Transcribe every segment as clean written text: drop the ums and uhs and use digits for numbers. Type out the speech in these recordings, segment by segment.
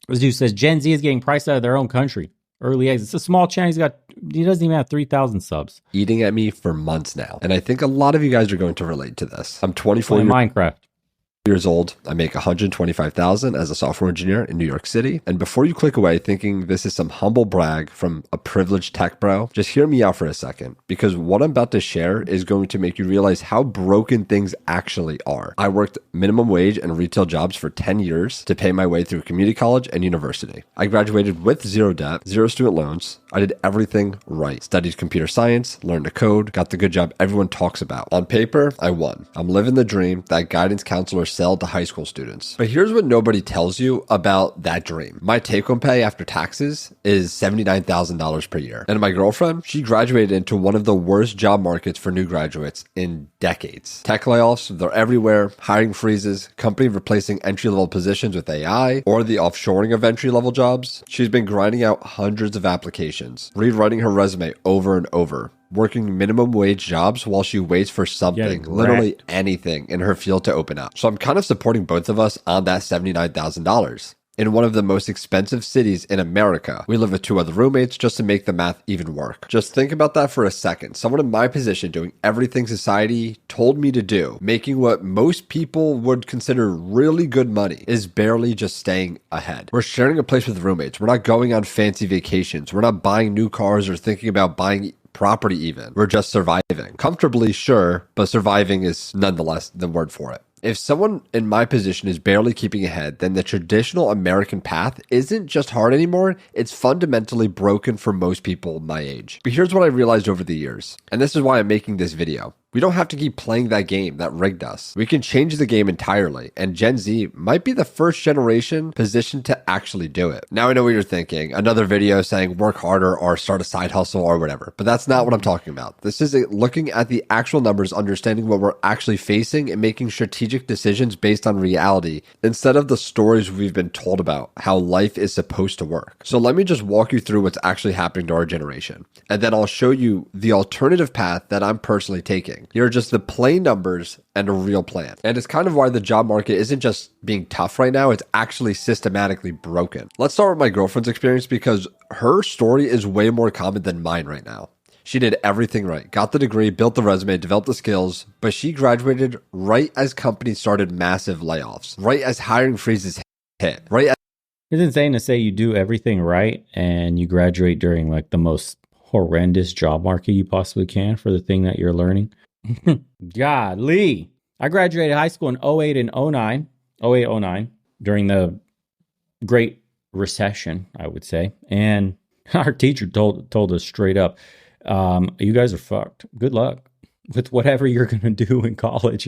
This dude says Gen Z is getting priced out of their own country. Early eggs. It's a small channel. He doesn't even have 3,000 subs. Eating at me for months now. And I think a lot of you guys are going to relate to this. I'm 24 Minecraft. years old. I make $125,000 as a software engineer in New York City. And before you click away thinking this is some humble brag from a privileged tech bro, just hear me out for a second, because what I'm about to share is going to make you realize how broken things actually are. I worked minimum wage and retail jobs for 10 years to pay my way through community college and university. I graduated with zero debt, zero student loans. I did everything right. Studied computer science, learned to code, got the good job everyone talks about. On paper, I won. I'm living the dream that guidance counselors sell to high school students. But here's what nobody tells you about that dream. My take-home pay after taxes is $79,000 per year. And my girlfriend, she graduated into one of the worst job markets for new graduates in decades. Tech layoffs, they're everywhere. Hiring freezes, company replacing entry-level positions with AI, or the offshoring of entry-level jobs. She's been grinding out hundreds of applications, rewriting her resume over and over, working minimum wage jobs while she waits for something, literally anything in her field to open up. So I'm kind of supporting both of us on that $79,000. In one of the most expensive cities in America. We live with 2 other roommates just to make the math even work. Just think about that for a second. Someone in my position doing everything society told me to do, making what most people would consider really good money, is barely just staying ahead. We're sharing a place with roommates. We're not going on fancy vacations. We're not buying new cars or thinking about buying property even. We're just surviving. Comfortably, sure, but surviving is nonetheless the word for it. If someone in my position is barely keeping ahead, then the traditional American path isn't just hard anymore, it's fundamentally broken for most people my age. But here's what I realized over the years, and this is why I'm making this video. We don't have to keep playing that game that rigged us. We can change the game entirely, and Gen Z might be the first generation positioned to actually do it. Now I know what you're thinking. Another video saying work harder or start a side hustle or whatever, but that's not what I'm talking about. This is looking at the actual numbers, understanding what we're actually facing, and making strategic decisions based on reality instead of the stories we've been told about how life is supposed to work. So let me just walk you through what's actually happening to our generation, and then I'll show you the alternative path that I'm personally taking. Here are just the plain numbers and a real plan. And it's kind of why the job market isn't just being tough right now, it's actually systematically broken. Let's start with my girlfriend's experience because her story is way more common than mine right now. She did everything right, got the degree, built the resume, developed the skills, but she graduated right as companies started massive layoffs, right as hiring freezes hit, right as— It's insane to say you do everything right and you graduate during like the most horrendous job market you possibly can for the thing that you're learning. Golly. I graduated high school in 08 and 09, 08, 09, during the Great Recession, I would say. And our teacher told us straight up, you guys are fucked. Good luck with whatever you're going to do in college.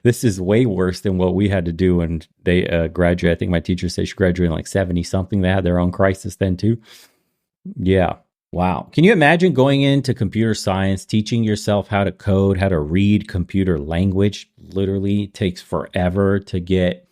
This is way worse than what we had to do when they graduated. I think my teacher said she graduated in like 70 something. They had their own crisis then too. Yeah. Wow. Can you imagine going into computer science, teaching yourself how to code, how to read computer language? Literally takes forever to get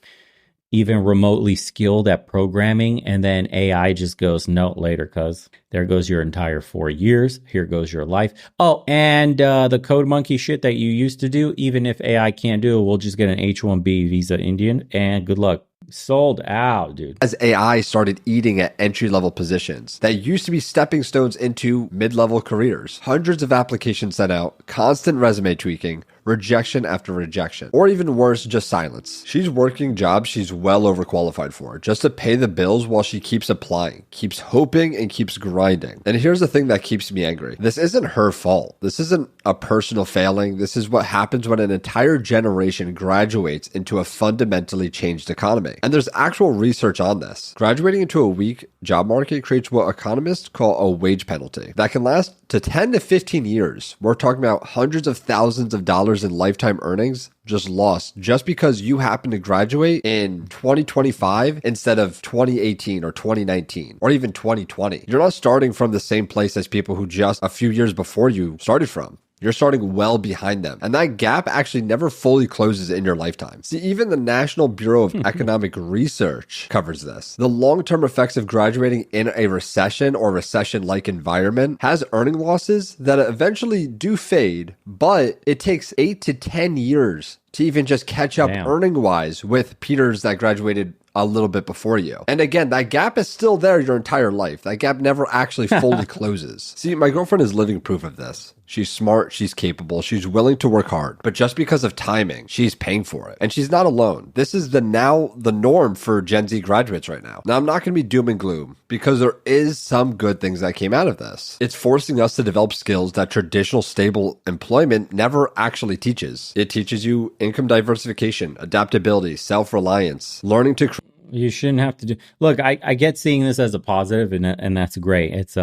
even remotely skilled at programming. And then AI just goes, no, later, cuz there goes your entire 4 years. Here goes your life. Oh, and the code monkey shit that you used to do, even if AI can't do it, we'll just get an H-1B visa Indian and good luck. Sold out, dude. As AI started eating at entry-level positions that used to be stepping stones into mid-level careers. Hundreds of applications sent out, constant resume tweaking, rejection after rejection, or even worse, just silence. She's working jobs she's well overqualified for just to pay the bills while she keeps applying, keeps hoping, and keeps grinding. And here's the thing that keeps me angry. This isn't her fault. This isn't a personal failing. This is what happens when an entire generation graduates into a fundamentally changed economy. And there's actual research on this. Graduating into a weak job market creates what economists call a wage penalty that can last to 10 to 15 years. We're talking about hundreds of thousands of dollars in lifetime earnings just lost just because you happen to graduate in 2025 instead of 2018 or 2019 or even 2020. You're not starting from the same place as people who just a few years before you started from. You're starting well behind them. And that gap actually never fully closes in your lifetime. See, even the National Bureau of Economic Research covers this. The long-term effects of graduating in a recession or recession-like environment has earning losses that eventually do fade, but it takes 8 to 10 years to even just catch up earning-wise with peers that graduated a little bit before you. And again, that gap is still there your entire life. That gap never actually fully closes. See, my girlfriend is living proof of this. She's smart, she's capable, she's willing to work hard, but just because of timing, she's paying for it. And she's not alone. This is the norm for Gen Z graduates right now. Now, I'm not going to be doom and gloom because there is some good things that came out of this. It's forcing us to develop skills that traditional stable employment never actually teaches. It teaches you income diversification, adaptability, self-reliance, learning to You shouldn't have to do. Look, I get seeing this as a positive, and that's great. It's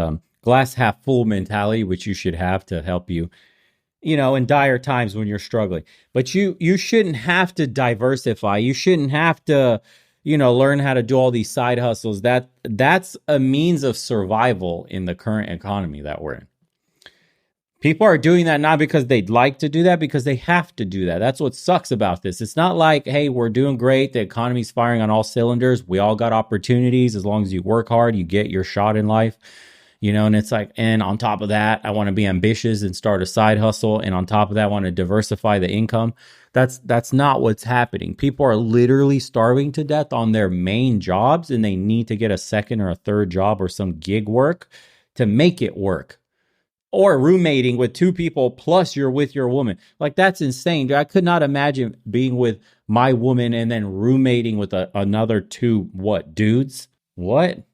glass half full mentality, which you should have to help you, in dire times when you're struggling. But you shouldn't have to diversify. You shouldn't have to, learn how to do all these side hustles. That's a means of survival in the current economy that we're in. People are doing that not because they'd like to do that, because they have to do that. That's what sucks about this. It's not like, hey, we're doing great. The economy's firing on all cylinders. We all got opportunities. As long as you work hard, you get your shot in life. And it's like, and on top of that, I want to be ambitious and start a side hustle. And on top of that, I want to diversify the income. That's not what's happening. People are literally starving to death on their main jobs, and they need to get a second or a third job or some gig work to make it work. Or roommating with two people plus you're with your woman. Like, that's insane. I could not imagine being with my woman and then roommating with another two, dudes? What?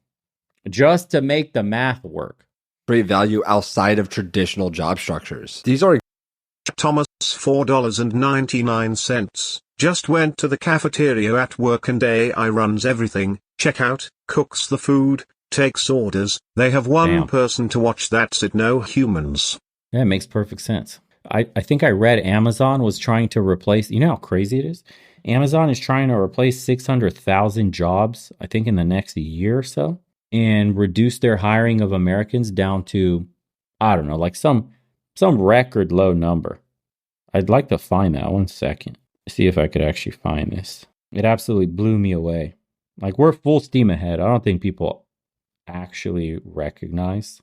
Just to make the math work. Create value outside of traditional job structures. These are Thomas, $4.99. Just went to the cafeteria at work and AI runs everything. Check out, cooks the food, takes orders. They have one person to watch, that's it, no humans. Yeah, it makes perfect sense. I think I read Amazon was trying to replace, you know how crazy it is? Amazon is trying to replace 600,000 jobs, I think in the next year or so, and reduce their hiring of Americans down to, I don't know, like some record low number. I'd like to find that. 1 second. See if I could actually find this. It absolutely blew me away. Like, we're full steam ahead. I don't think people actually recognize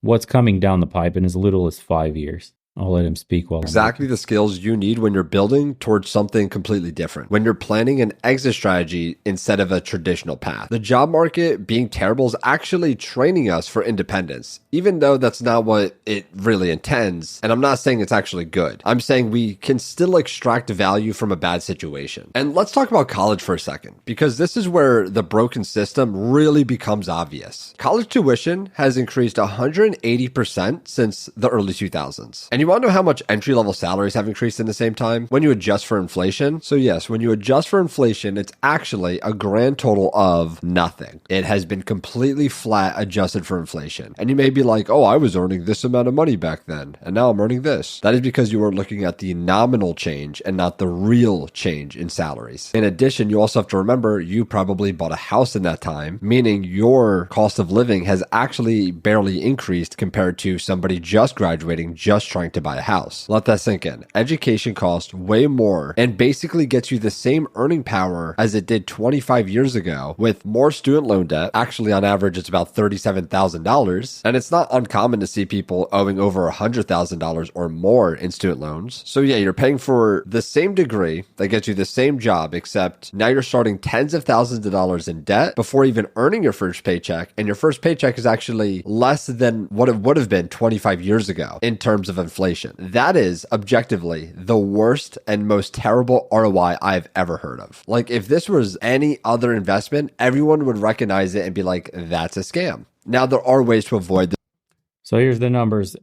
what's coming down the pipe in as little as 5 years. I'll let him speak while exactly the skills you need when you're building towards something completely different, when you're planning an exit strategy instead of a traditional path. The job market being terrible is actually training us for independence, even though that's not what it really intends. And I'm not saying it's actually good. I'm saying we can still extract value from a bad situation. And let's talk about college for a second, because this is where the broken system really becomes obvious. College tuition has increased 180% since the early 2000s. And you want to know how much entry-level salaries have increased in the same time? When you adjust for inflation. So yes, when you adjust for inflation, it's actually a grand total of nothing. It has been completely flat adjusted for inflation. And you may be like, oh, I was earning this amount of money back then, and now I'm earning this. That is because you were looking at the nominal change and not the real change in salaries. In addition, you also have to remember you probably bought a house in that time, meaning your cost of living has actually barely increased compared to somebody just graduating, just trying to buy a house. Let that sink in. Education costs way more and basically gets you the same earning power as it did 25 years ago with more student loan debt. Actually, on average, it's about $37,000. And it's not uncommon to see people owing over $100,000 or more in student loans. So yeah, you're paying for the same degree that gets you the same job, except now you're starting tens of thousands of dollars in debt before even earning your first paycheck. And your first paycheck is actually less than what it would have been 25 years ago in terms of inflation. That is objectively the worst and most terrible ROI I've ever heard of. Like, if this was any other investment, everyone would recognize it and be like, that's a scam. Now, there are ways to avoid this. So here's the numbers.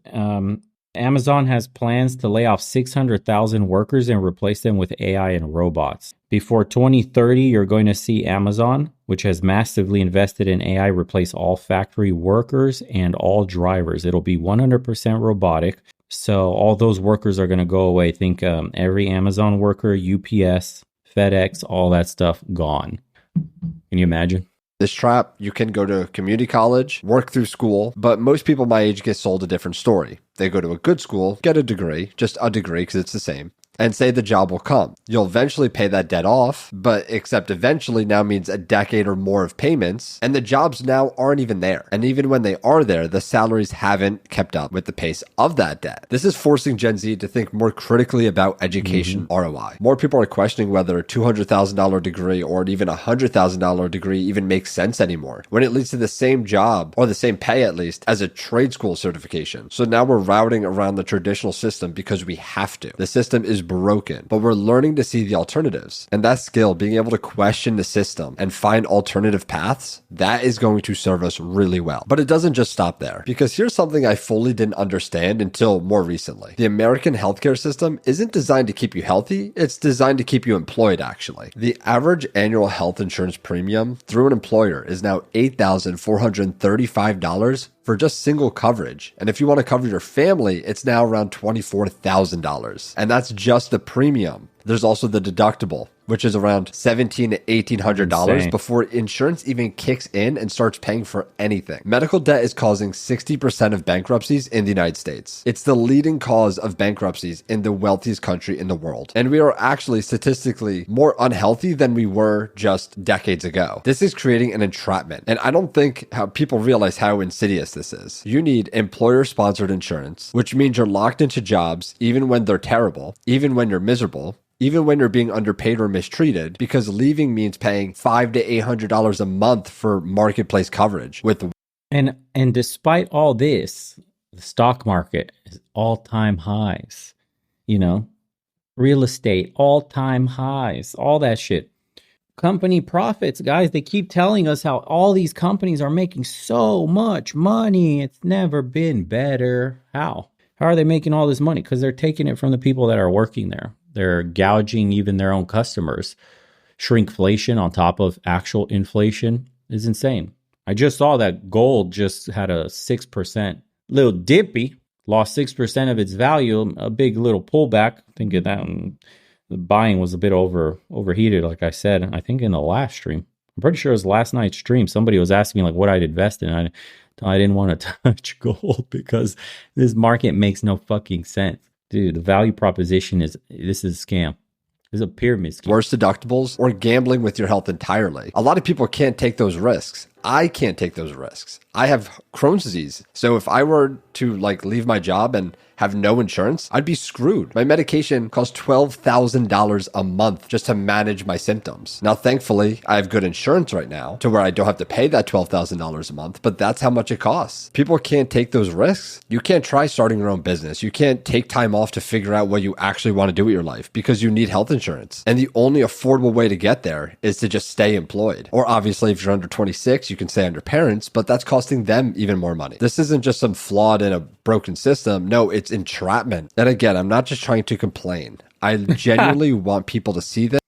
Amazon has plans to lay off 600,000 workers and replace them with AI and robots. Before 2030, you're going to see Amazon, which has massively invested in AI, replace all factory workers and all drivers. It'll be 100% robotic. So all those workers are going to go away. Think every Amazon worker, UPS, FedEx, all that stuff gone. Can you imagine? This trap, you can go to community college, work through school, but most people my age get sold a different story. They go to a good school, get a degree, just a degree because it's the same. and say the job will come. You'll eventually pay that debt off, but except eventually now means a decade or more of payments, and the jobs now aren't even there. And even when they are there, the salaries haven't kept up with the pace of that debt. This is forcing Gen Z to think more critically about education ROI. More people are questioning whether a $200,000 degree or even a $100,000 degree even makes sense anymore, when it leads to the same job, or the same pay at least, as a trade school certification. So now we're routing around the traditional system because we have to. The system is broken, but we're learning to see the alternatives. And that skill, being able to question the system and find alternative paths, that is going to serve us really well. But it doesn't just stop there, because here's something I fully didn't understand until more recently. The American healthcare system isn't designed to keep you healthy, it's designed to keep you employed, actually. The average annual health insurance premium through an employer is now $8,435 for just single coverage. And if you want to cover your family, it's now around $24,000. And that's just the premium. There's also the deductible, which is around $1,700 to $1,800 before insurance even kicks in and starts paying for anything. Medical debt is causing 60% of bankruptcies in the United States. It's the leading cause of bankruptcies in the wealthiest country in the world. And we are actually statistically more unhealthy than we were just decades ago. This is creating an entrapment. And I don't think how people realize how insidious this is. You need employer-sponsored insurance, which means you're locked into jobs even when they're terrible, even when you're miserable, even when you're being underpaid or mistreated, because leaving means paying $500 to $800 a month for marketplace coverage. And despite all this, the stock market is all-time highs. You know, real estate, all-time highs, all that shit. Company profits, guys, they keep telling us how all these companies are making so much money. It's never been better. How? How are they making all this money? Because they're taking it from the people that are working there. They're gouging even their own customers. Shrinkflation on top of actual inflation is insane. I just saw that gold just had a 6% little dippy, lost 6% of its value, a big little pullback. I think of that the buying was a bit overheated, like I said, I think in the last stream. I'm pretty sure it was last night's stream. Somebody was asking me like what I'd invest in. I didn't want to touch gold because this market makes no fucking sense. Dude, the value proposition this is a scam. This is a pyramid scheme. Worse deductibles or gambling with your health entirely. A lot of people can't take those risks. I can't take those risks. I have Crohn's disease. So if I were to leave my job and have no insurance, I'd be screwed. My medication costs $12,000 a month just to manage my symptoms. Now, thankfully, I have good insurance right now to where I don't have to pay that $12,000 a month, but that's how much it costs. People can't take those risks. You can't try starting your own business. You can't take time off to figure out what you actually want to do with your life because you need health insurance. And the only affordable way to get there is to just stay employed. Or obviously, if you're under 26, you can stay under parents, but that's costing them even more money. This isn't just some flawed in a broken system. No, it's entrapment. And again, I'm not just trying to complain. I genuinely want people to see this.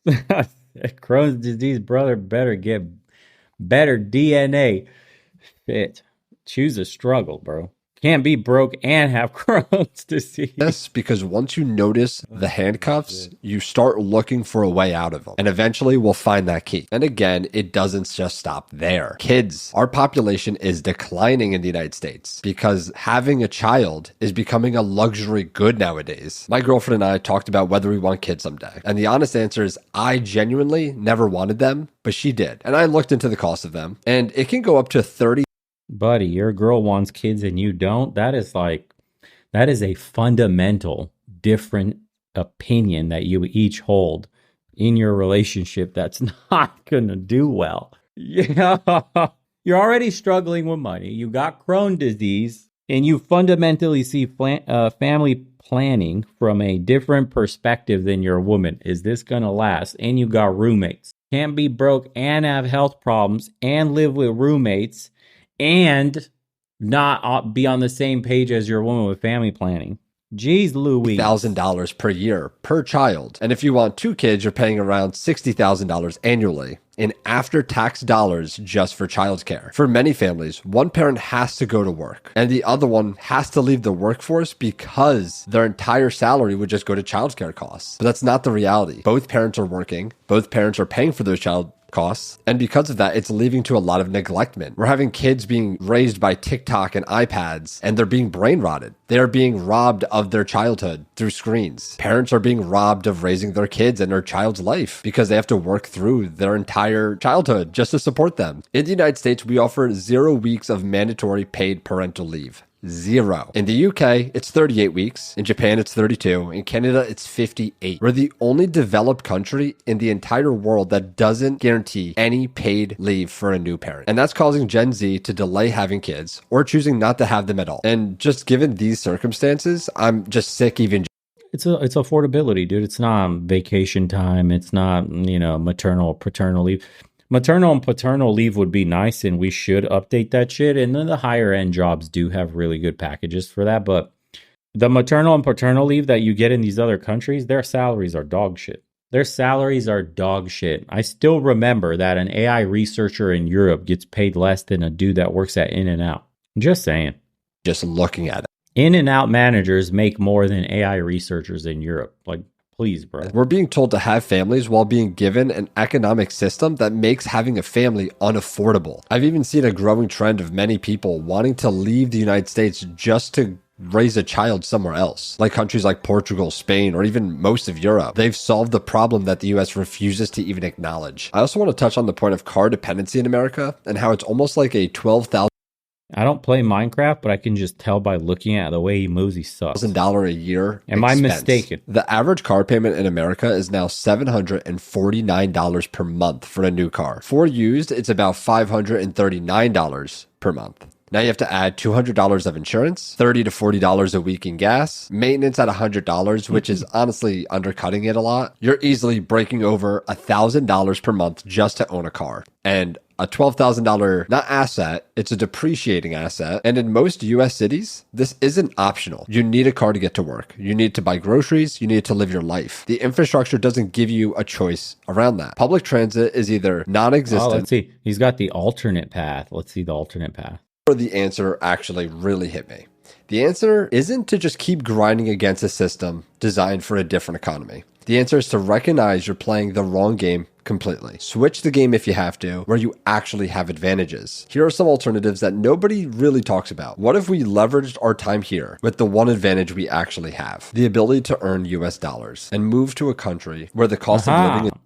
Crohn's disease, brother, better get better DNA. Shit. Choose a struggle, bro. Can't be broke and have Crohn's disease. Yes, because once you notice the handcuffs, you start looking for a way out of them. And eventually we'll find that key. And again, it doesn't just stop there. Kids, our population is declining in the United States because having a child is becoming a luxury good nowadays. My girlfriend and I talked about whether we want kids someday. And the honest answer is I genuinely never wanted them, but she did. And I looked into the cost of them. And it can go up to $30,000. Buddy, your girl wants kids and you don't. That is a fundamental different opinion that you each hold in your relationship that's not going to do well. Yeah. You're already struggling with money. You got Crohn's disease and you fundamentally see family planning from a different perspective than your woman. Is this going to last? And you got roommates. Can't be broke and have health problems and live with roommates and not be on the same page as your woman with family planning. Jeez Louise. $1,000 per year per child. And if you want 2 kids, you're paying around $60,000 annually in after-tax dollars just for childcare. For many families, one parent has to go to work and the other one has to leave the workforce because their entire salary would just go to childcare costs. But that's not the reality. Both parents are working. Both parents are paying for those child costs. And because of that, it's leading to a lot of neglectment. We're having kids being raised by TikTok and iPads, and they're being brain rotted. They're being robbed of their childhood through screens. Parents are being robbed of raising their kids and their child's life because they have to work through their entire childhood just to support them. In the United States, we offer 0 weeks of mandatory paid parental leave. 0. In the UK, it's 38 weeks. In Japan, it's 32. In Canada, it's 58. We're the only developed country in the entire world that doesn't guarantee any paid leave for a new parent. And that's causing Gen Z to delay having kids or choosing not to have them at all. And just given these circumstances, I'm just sick even. It's affordability, dude. It's not vacation time. It's not, maternal, paternal leave. Maternal and paternal leave would be nice, and we should update that shit. And then the higher end jobs do have really good packages for that. But the maternal and paternal leave that you get in these other countries, their salaries are dog shit. Their salaries are dog shit. I still remember that an AI researcher in Europe gets paid less than a dude that works at In-N-Out. Just saying. Just looking at it. In-N-Out managers make more than AI researchers in Europe. Like, please, bro. We're being told to have families while being given an economic system that makes having a family unaffordable. I've even seen a growing trend of many people wanting to leave the United States just to raise a child somewhere else, like countries like Portugal, Spain, or even most of Europe. They've solved the problem that the US refuses to even acknowledge. I also want to touch on the point of car dependency in America and how it's almost like a $12,000 I don't play Minecraft, but I can just tell by looking at the way he moves, he sucks. $1,000 a year. Am I mistaken? The average car payment in America is now $749 per month for a new car. For used, it's about $539 per month. Now you have to add $200 of insurance, $30 to $40 a week in gas, maintenance at $100, which is honestly undercutting it a lot. You're easily breaking over $1,000 per month just to own a car. And a $12,000, not asset, it's a depreciating asset. And in most US cities, this isn't optional. You need a car to get to work. You need to buy groceries. You need to live your life. The infrastructure doesn't give you a choice around that. Public transit is either non-existent. Oh, let's see. He's got the alternate path. Let's see the alternate path. Or the answer actually really hit me. The answer isn't to just keep grinding against a system designed for a different economy. The answer is to recognize you're playing the wrong game completely. Switch the game if you have to, where you actually have advantages. Here are some alternatives that nobody really talks about. What if we leveraged our time here with the one advantage we actually have? The ability to earn US dollars and move to a country where the cost of living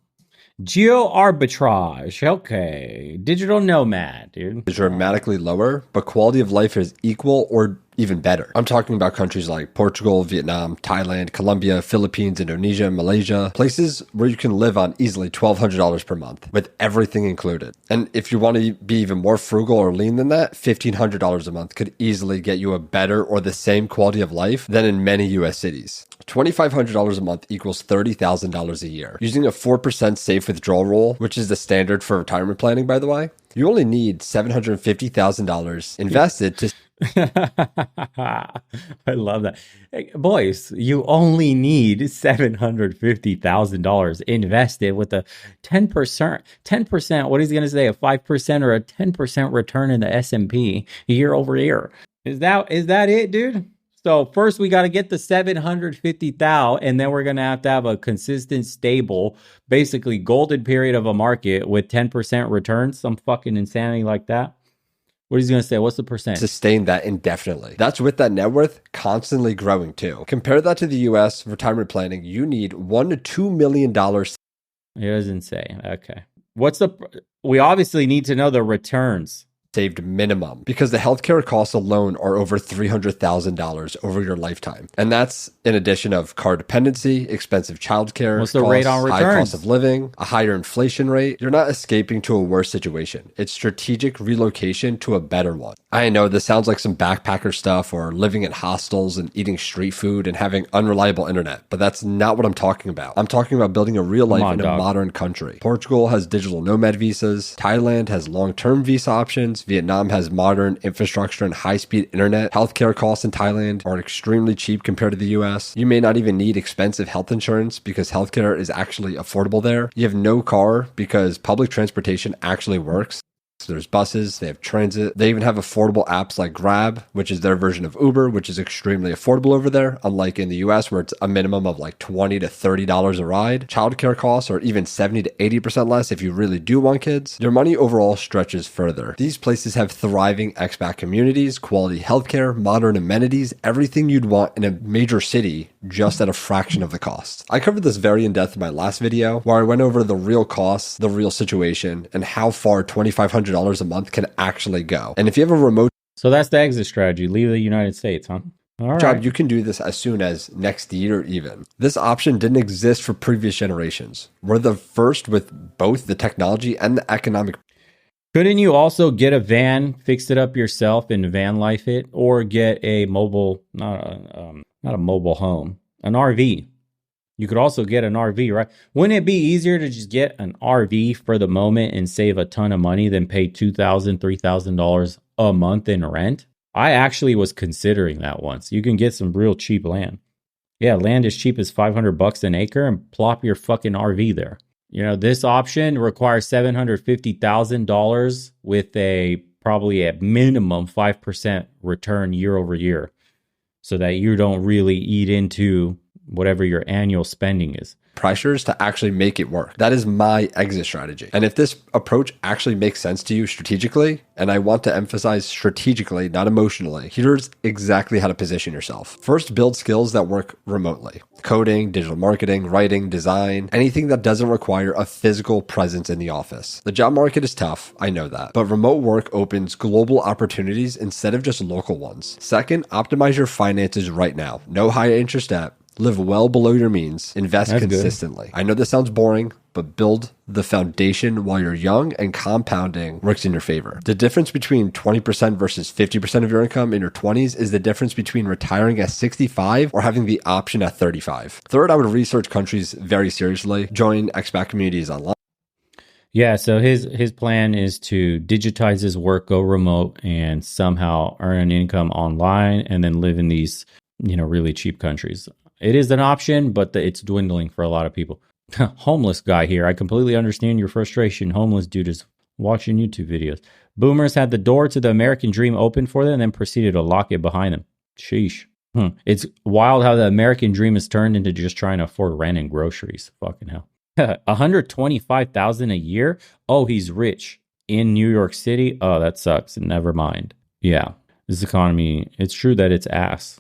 Geo arbitrage. Okay. Digital nomad, dude. is dramatically lower, but quality of life is equal or even better. I'm talking about countries like Portugal, Vietnam, Thailand, Colombia, Philippines, Indonesia, Malaysia, places where you can live on easily $1,200 per month with everything included. And if you want to be even more frugal or lean than that, $1,500 a month could easily get you a better or the same quality of life than in many US cities. $2,500 a month equals $30,000 a year. Using a 4% safe withdrawal rule, which is the standard for retirement planning, by the way, you only need $750,000 invested to I love that. Hey, boys, you only need $750,000 invested with a 10%, 10%, what is he going to say, a 5% or a 10% return in the S&P year over year. Is that it, dude? So first we got to get the 750,000, and then we're going to have a consistent, stable, basically golden period of a market with 10% returns, some fucking insanity like that. What is he going to say? What's the percent? sustain that indefinitely. That's with that net worth constantly growing too. Compare that to the US retirement planning. You need $1 to $2 million. It doesn't say. Okay. We obviously need to know the returns. Saved minimum because the healthcare costs alone are over $300,000 over your lifetime. And that's in addition of car dependency, expensive childcare, what's the rate on returns? High cost of living, a higher inflation rate. You're not escaping to a worse situation. It's strategic relocation to a better one. I know this sounds like some backpacker stuff or living in hostels and eating street food and having unreliable internet, but that's not what I'm talking about. I'm talking about building a real life in a modern country. Portugal has digital nomad visas. Thailand has long-term visa options. Vietnam has modern infrastructure and high-speed internet. Healthcare costs in Thailand are extremely cheap compared to the US. You may not even need expensive health insurance because healthcare is actually affordable there. You have no car because public transportation actually works. there's buses, they have transit. They even have affordable apps like Grab, which is their version of Uber, which is extremely affordable over there, unlike in the US where it's a minimum of like $20 to $30 a ride. Childcare costs are even 70 to 80% less if you really do want kids. Your money overall stretches further. These places have thriving expat communities, quality healthcare, modern amenities, everything you'd want in a major city, just at a fraction of the cost. I covered this very in depth in my last video, where I went over the real costs, the real situation, and how far $2,500 a month can actually go. And if you have a remote So that's the exit strategy. Leave the United States, huh? All job, right. you can do this as soon as next year even. This option didn't exist for previous generations. We're the first with both the technology and the economic. Couldn't you also get a van, fix it up yourself and van life it, or get a mobile, not a mobile home, an RV? You could also get an RV, right? Wouldn't it be easier to just get an RV for the moment and save a ton of money than pay $2,000, $3,000 a month in rent? I actually was considering that once. You can get some real cheap land. Yeah, land as cheap as $500 an acre and plop your fucking RV there. You know, this option requires $750,000 with probably a minimum 5% return year over year, so that you don't really eat into whatever your annual spending is. Pressures to actually make it work. That is my exit strategy. And if this approach actually makes sense to you strategically, and I want to emphasize strategically, not emotionally, here's exactly how to position yourself. First, build skills that work remotely. Coding, digital marketing, writing, design, anything that doesn't require a physical presence in the office. The job market is tough, I know that, but remote work opens global opportunities instead of just local ones. Second, optimize your finances right now. No high interest debt. Live well below your means. Invest consistently. I know this sounds boring, but build the foundation while you're young, and compounding works in your favor. The difference between 20% versus 50% of your income in your 20s is the difference between retiring at 65 or having the option at 35. Third, I would research countries very seriously. Join expat communities online. Yeah, so his plan is to digitize his work, go remote, and somehow earn an income online and then live in these, really cheap countries. It is an option, but it's dwindling for a lot of people. Homeless guy here. I completely understand your frustration. Homeless dude is watching YouTube videos. Boomers had the door to the American dream open for them and then proceeded to lock it behind them. Sheesh. It's wild how the American dream has turned into just trying to afford rent and groceries. Fucking hell. $125,000 a year? Oh, he's rich. In New York City? Oh, that sucks. Never mind. Yeah. This economy, it's true that it's ass.